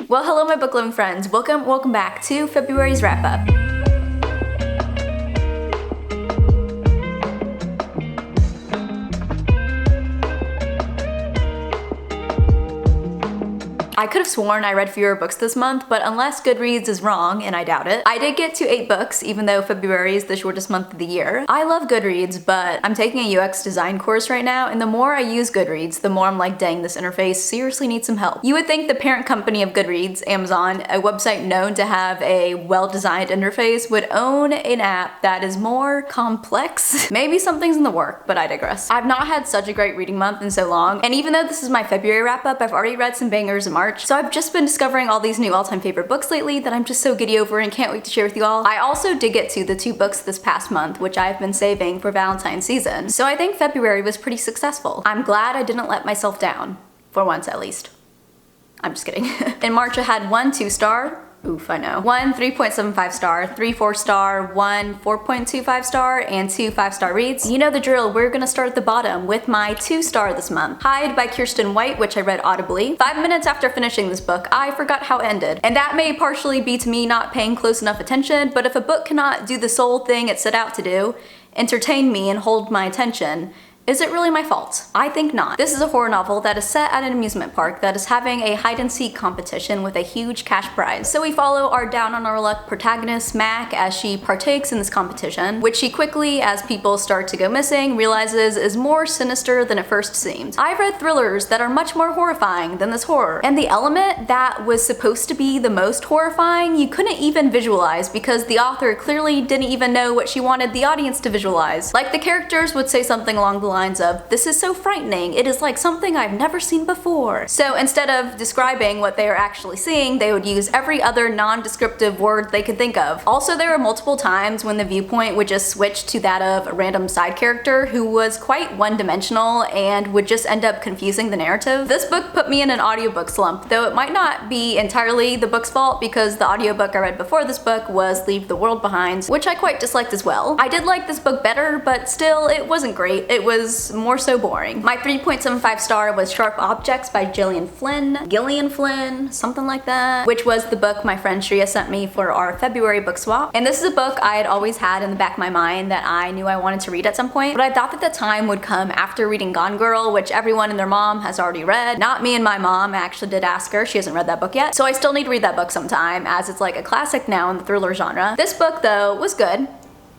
Well, hello my book loving friends. Welcome back to February's wrap up. I could have sworn I read fewer books this month, but unless Goodreads is wrong, and I doubt it, I did get to 8 books, even though February is the shortest month of the year. I love Goodreads, but I'm taking a UX design course right now, and the more I use Goodreads, the more I'm like, dang, this interface seriously needs some help. You would think the parent company of Goodreads, Amazon, a website known to have a well-designed interface, would own an app that is more complex. Maybe something's in the work, but I digress. I've not had such a great reading month in so long, and even though this is my February wrap-up, I've already read some bangers in March. So I've just been discovering all these new all-time favorite books lately that I'm just so giddy over and can't wait to share with you all. I also did get to the 2 books this past month, which I've been saving for Valentine's season. So I think February was pretty successful. I'm glad I didn't let myself down. For once at least. I'm just kidding. In March I had 1 2-star. Oof, I know. 1 3.75 star, 3 4-star, 1 4.25 star, and 2 5-star reads. You know the drill, we're gonna start at the bottom with my 2-star this month. Hide by Kirsten White, which I read audibly. 5 minutes after finishing this book, I forgot how it ended. And that may partially be to me not paying close enough attention, but if a book cannot do the sole thing it set out to do, entertain me and hold my attention, is it really my fault? I think not. This is a horror novel that is set at an amusement park that is having a hide-and-seek competition with a huge cash prize. So we follow our down-on-our-luck protagonist, Mac, as she partakes in this competition, which she quickly, as people start to go missing, realizes is more sinister than it first seemed. I've read thrillers that are much more horrifying than this horror, and the element that was supposed to be the most horrifying, you couldn't even visualize because the author clearly didn't even know what she wanted the audience to visualize. Like the characters would say something along the lines of, "This is so frightening, it is like something I've never seen before." So instead of describing what they are actually seeing, they would use every other non-descriptive word they could think of. Also, there were multiple times when the viewpoint would just switch to that of a random side character who was quite one-dimensional and would just end up confusing the narrative. This book put me in an audiobook slump, though it might not be entirely the book's fault because the audiobook I read before this book was Leave the World Behind, which I quite disliked as well. I did like this book better, but still, it wasn't great. It was more so boring. My 3.75 star was Sharp Objects by Gillian Flynn, something like that, which was the book my friend Shreya sent me for our February book swap. And this is a book I had always had in the back of my mind that I knew I wanted to read at some point, but I thought that the time would come after reading Gone Girl, which everyone and their mom has already read. Not me and my mom. I actually did ask her. She hasn't read that book yet. So I still need to read that book sometime, as it's like a classic now in the thriller genre. This book, though, was good.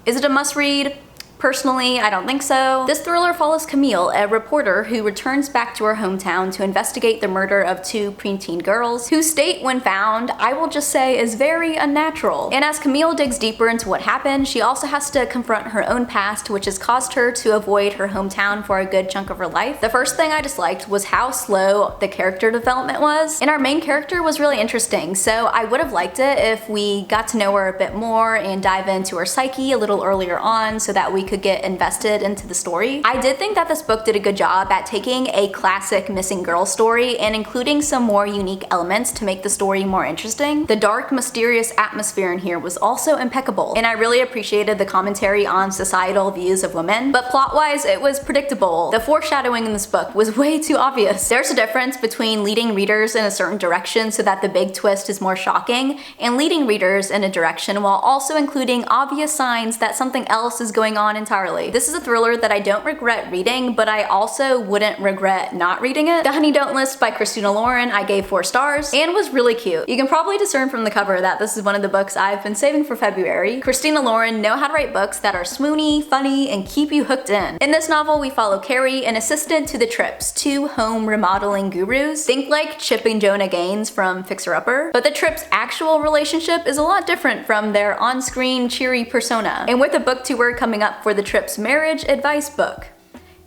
Is it a must-read? Personally, I don't think so. This thriller follows Camille, a reporter who returns back to her hometown to investigate the murder of 2 preteen girls, whose state, when found, I will just say is very unnatural. And as Camille digs deeper into what happened, she also has to confront her own past, which has caused her to avoid her hometown for a good chunk of her life. The first thing I disliked was how slow the character development was, and our main character was really interesting, so I would have liked it if we got to know her a bit more and dive into her psyche a little earlier on so that we could get invested into the story. I did think that this book did a good job at taking a classic missing girl story and including some more unique elements to make the story more interesting. The dark, mysterious atmosphere in here was also impeccable, and I really appreciated the commentary on societal views of women, but plot-wise, it was predictable. The foreshadowing in this book was way too obvious. There's a difference between leading readers in a certain direction so that the big twist is more shocking, and leading readers in a direction while also including obvious signs that something else is going on entirely. This is a thriller that I don't regret reading, but I also wouldn't regret not reading it. The Honey Don't List by Christina Lauren I gave 4 stars, and was really cute. You can probably discern from the cover that this is one of the books I've been saving for February. Christina Lauren know how to write books that are swoony, funny, and keep you hooked in. In this novel, we follow Carrie, an assistant to the Tripps, 2 home remodeling gurus. Think like Chip and Jonah Gaines from Fixer Upper, but the Tripps' actual relationship is a lot different from their on-screen cheery persona. And with a book tour coming up for the Tripps' marriage advice book.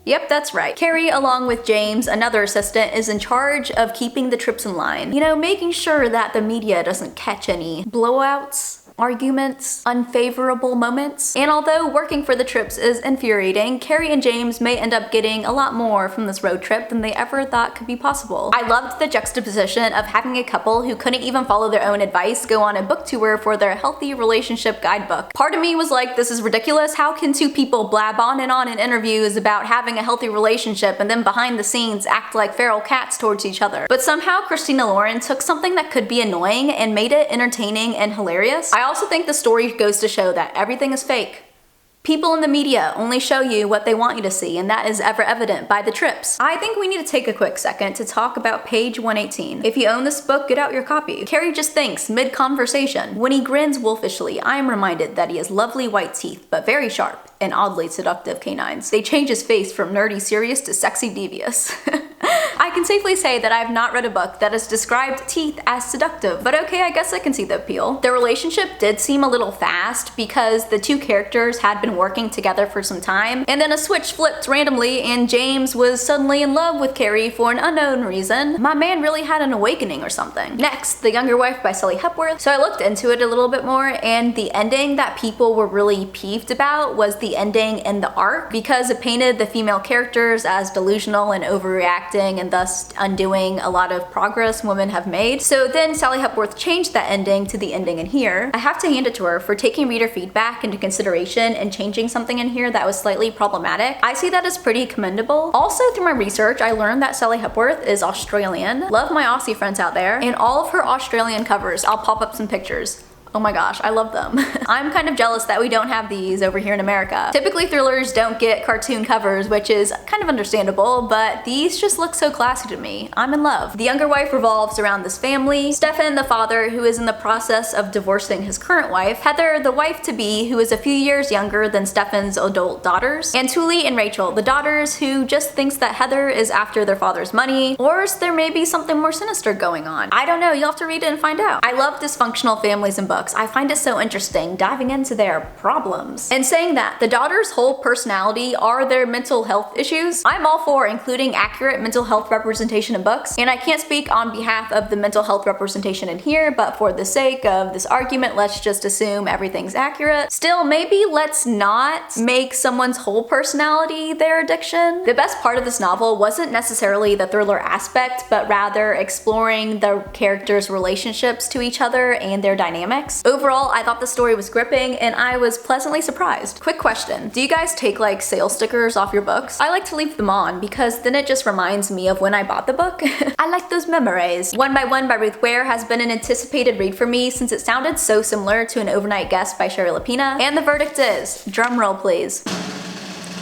Yep, that's right. Carrie, along with James, another assistant, is in charge of keeping the Tripps in line. You know, making sure that the media doesn't catch any blowouts arguments, unfavorable moments. And although working for the trips is infuriating, Carrie and James may end up getting a lot more from this road trip than they ever thought could be possible. I loved the juxtaposition of having a couple who couldn't even follow their own advice go on a book tour for their healthy relationship guidebook. Part of me was like, this is ridiculous. How can two people blab on in interviews about having a healthy relationship and then behind the scenes act like feral cats towards each other? But somehow Christina Lauren took something that could be annoying and made it entertaining and hilarious. I also think the story goes to show that everything is fake. People in the media only show you what they want you to see, and that is ever evident by the trips. I think we need to take a quick second to talk about page 118. If you own this book, get out your copy. Carrie just thinks, mid-conversation. When he grins wolfishly, I am reminded that he has lovely white teeth, but very sharp and oddly seductive canines. They change his face from nerdy serious to sexy devious. I can safely say that I have not read a book that has described teeth as seductive, but okay, I guess I can see the appeal. The relationship did seem a little fast because the two characters had been working together for some time, and then a switch flipped randomly and James was suddenly in love with Carrie for an unknown reason. My man really had an awakening or something. Next, The Younger Wife by Sally Hepworth. So I looked into it a little bit more, and the ending that people were really peeved about was the ending in the arc because it painted the female characters as delusional and overreacting and thus undoing a lot of progress women have made. So then Sally Hepworth changed that ending to the ending in here. I have to hand it to her for taking reader feedback into consideration and changing something in here that was slightly problematic. I see that as pretty commendable. Also, through my research, I learned that Sally Hepworth is Australian. Love my Aussie friends out there. In all of her Australian covers, I'll pop up some pictures. Oh my gosh, I love them. I'm kind of jealous that we don't have these over here in America. Typically thrillers don't get cartoon covers, which is kind of understandable, but these just look so classy to me. I'm in love. The Younger Wife revolves around this family. Stefan, the father, who is in the process of divorcing his current wife. Heather, the wife-to-be, who is a few years younger than Stefan's adult daughters. And Tuli and Rachel, the daughters, who just thinks that Heather is after their father's money, or there may be something more sinister going on. I don't know, you'll have to read it and find out. I love dysfunctional families in books. I find it so interesting diving into their problems. And saying that the daughters' whole personality are their mental health issues, I'm all for including accurate mental health representation in books, and I can't speak on behalf of the mental health representation in here, but for the sake of this argument, let's just assume everything's accurate. Still, maybe let's not make someone's whole personality their addiction. The best part of this novel wasn't necessarily the thriller aspect, but rather exploring the characters' relationships to each other and their dynamics. Overall, I thought the story was gripping and I was pleasantly surprised. Quick question, do you guys take like sale stickers off your books? I like to leave them on because then it just reminds me of when I bought the book. I like those memories. One by One by Ruth Ware has been an anticipated read for me since it sounded so similar to An Overnight Guest by Sherry Lapina, and the verdict is, drumroll please,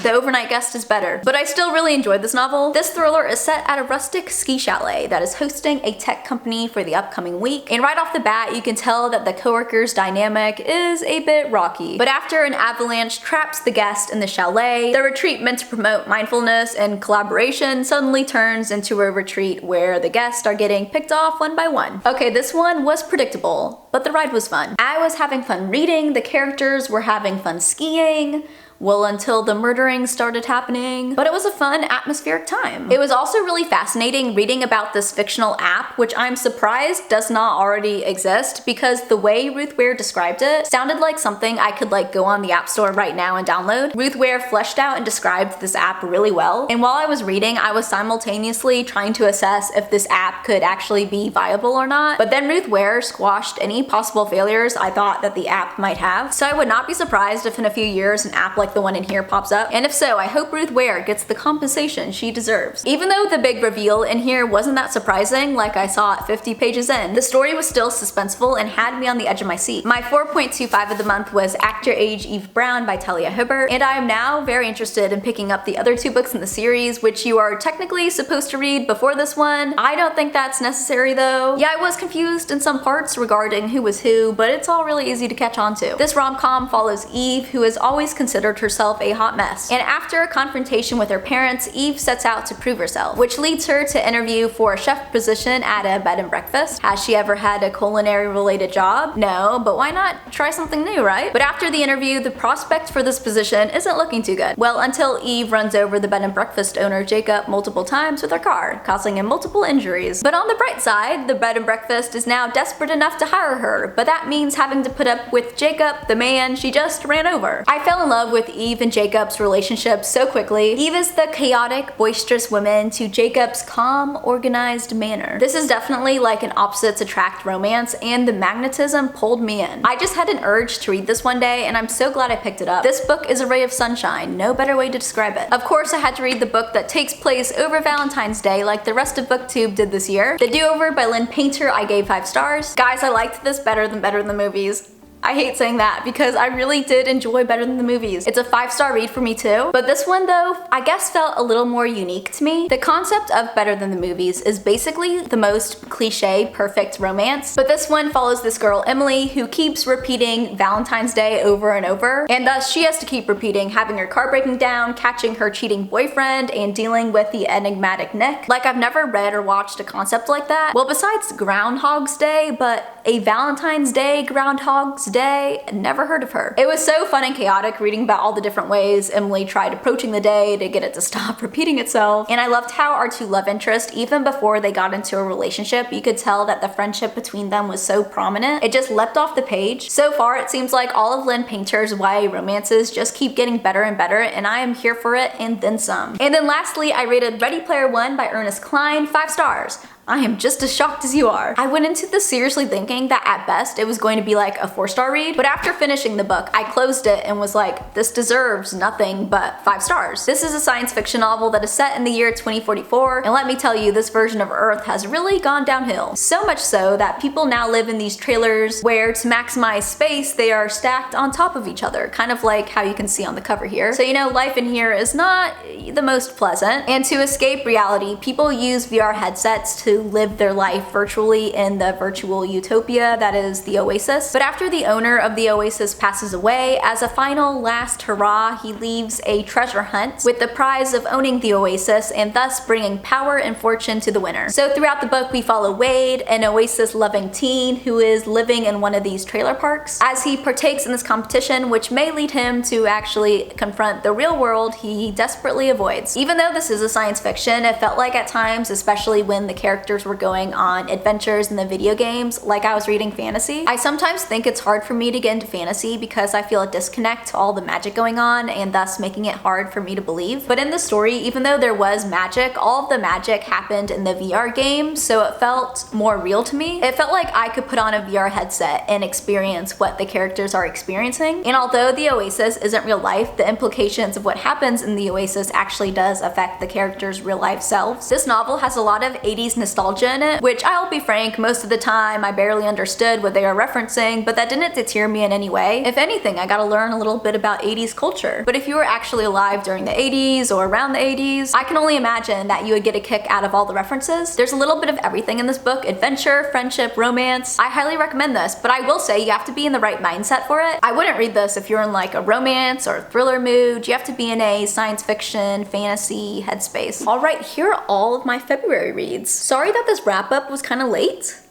The Overnight Guest is better. But I still really enjoyed this novel. This thriller is set at a rustic ski chalet that is hosting a tech company for the upcoming week, and right off the bat you can tell that the coworkers' dynamic is a bit rocky. But after an avalanche traps the guest in the chalet, the retreat meant to promote mindfulness and collaboration suddenly turns into a retreat where the guests are getting picked off one by one. Okay, this one was predictable, but the ride was fun. I was having fun reading, the characters were having fun skiing. Well, until the murdering started happening. But it was a fun, atmospheric time. It was also really fascinating reading about this fictional app, which I'm surprised does not already exist, because the way Ruth Ware described it sounded like something I could like go on the App Store right now and download. Ruth Ware fleshed out and described this app really well, and while I was reading, I was simultaneously trying to assess if this app could actually be viable or not. But then Ruth Ware squashed any possible failures I thought that the app might have. So I would not be surprised if in a few years an app like the one in here pops up, and if so, I hope Ruth Ware gets the compensation she deserves. Even though the big reveal in here wasn't that surprising like I saw at 50 pages in, the story was still suspenseful and had me on the edge of my seat. My 4.25 of the month was Act Your Age, Eve Brown by Talia, and I am now very interested in picking up the other two books in the series, which you are technically supposed to read before this one. I don't think that's necessary though. Yeah, I was confused in some parts regarding who was who, but it's all really easy to catch on to. This rom-com follows Eve, who is always considered considered herself a hot mess. And after a confrontation with her parents, Eve sets out to prove herself, which leads her to interview for a chef position at a bed and breakfast. Has she ever had a culinary related job? No, but why not try something new, right? But after the interview, the prospect for this position isn't looking too good. Well, until Eve runs over the bed and breakfast owner Jacob multiple times with her car, causing him multiple injuries. But on the bright side, the bed and breakfast is now desperate enough to hire her, but that means having to put up with Jacob, the man she just ran over. I fell in love with Eve and Jacob's relationship so quickly. Eve is the chaotic, boisterous woman to Jacob's calm, organized manner. This is definitely like an opposites attract romance, and the magnetism pulled me in. I just had an urge to read this one day, and I'm so glad I picked it up. This book is a ray of sunshine, no better way to describe it. Of course, I had to read the book that takes place over Valentine's Day like the rest of BookTube did this year. The DoOver by Lynn I gave 5 stars. Guys, I liked this better than the Movies. I hate saying that because I really did enjoy Better Than the Movies. It's a 5-star read for me too, but this one though, I guess felt a little more unique to me. The concept of Better Than the Movies is basically the most cliche, perfect romance, but this one follows this girl Emily who keeps repeating Valentine's Day over and over, and thus she has to keep repeating having her car breaking down, catching her cheating boyfriend, and dealing with the enigmatic Nick. Like, I've never read or watched a concept like that. Well, besides Groundhog's Day, but a Valentine's Day Groundhog's Day, never heard of her. It was so fun and chaotic reading about all the different ways Emily tried approaching the day to get it to stop repeating itself. And I loved how our 2 love interests, even before they got into a relationship, you could tell that the friendship between them was so prominent. It just leapt off the page. So far, it seems like all of Lynn Painter's YA romances just keep getting better and better, and I am here for it and then some. And then lastly, I rated Ready Player One by Ernest Klein 5 stars. I am just as shocked as you are. I went into this seriously thinking that at best it was going to be like a 4-star read, but after finishing the book, I closed it and was like, this deserves nothing but 5 stars. This is a science fiction novel that is set in the year 2044, and let me tell you, this version of Earth has really gone downhill. So much so that people now live in these trailers where, to maximize space, they are stacked on top of each other, kind of like how you can see on the cover here. So you know, life in here is not the most pleasant, and to escape reality, people use VR headsets to live their life virtually in the virtual utopia that is the Oasis. But after the owner of the Oasis passes away, as a final last hurrah, he leaves a treasure hunt with the prize of owning the Oasis and thus bringing power and fortune to the winner. So throughout the book, we follow Wade, an Oasis-loving teen who is living in one of these trailer parks, as he partakes in this competition, which may lead him to actually confront the real world he desperately avoids. Even though this is a science fiction, it felt like at times, especially when the characters were going on adventures in the video games, like I was reading fantasy. I sometimes think it's hard for me to get into fantasy because I feel a disconnect to all the magic going on, and thus making it hard for me to believe. But in the story, even though there was magic, all of the magic happened in the VR game, so it felt more real to me. It felt like I could put on a VR headset and experience what the characters are experiencing. And although the Oasis isn't real life, the implications of what happens in the Oasis actually does affect the characters' real life selves. This novel has a lot of 80s nostalgia in it, which I'll be frank, most of the time I barely understood what they are referencing, but that didn't deter me in any way. If anything, I got to learn a little bit about 80s culture. But if you were actually alive during the 80s or around the 80s, I can only imagine that you would get a kick out of all the references. There's a little bit of everything in this book: adventure, friendship, romance. I highly recommend this, but I will say you have to be in the right mindset for it. I wouldn't read this if you're in like a romance or thriller mood. You have to be in a science fiction, fantasy headspace. Alright, here are all of my February reads. Sorry that this wrap up was kind of late.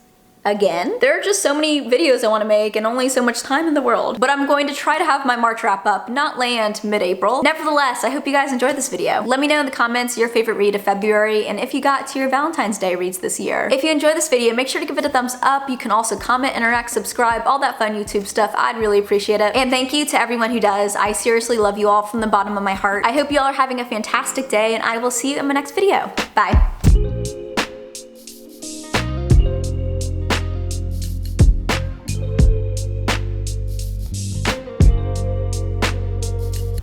Again. There are just so many videos I want to make and only so much time in the world, but I'm going to try to have my March wrap up not land mid-April. Nevertheless, I hope you guys enjoyed this video. Let me know in the comments your favorite read of February and if you got to your Valentine's Day reads this year. If you enjoyed this video, make sure to give it a thumbs up. You can also comment, interact, subscribe, all that fun YouTube stuff. I'd really appreciate it. And thank you to everyone who does. I seriously love you all from the bottom of my heart. I hope you all are having a fantastic day, and I will see you in my next video. Bye.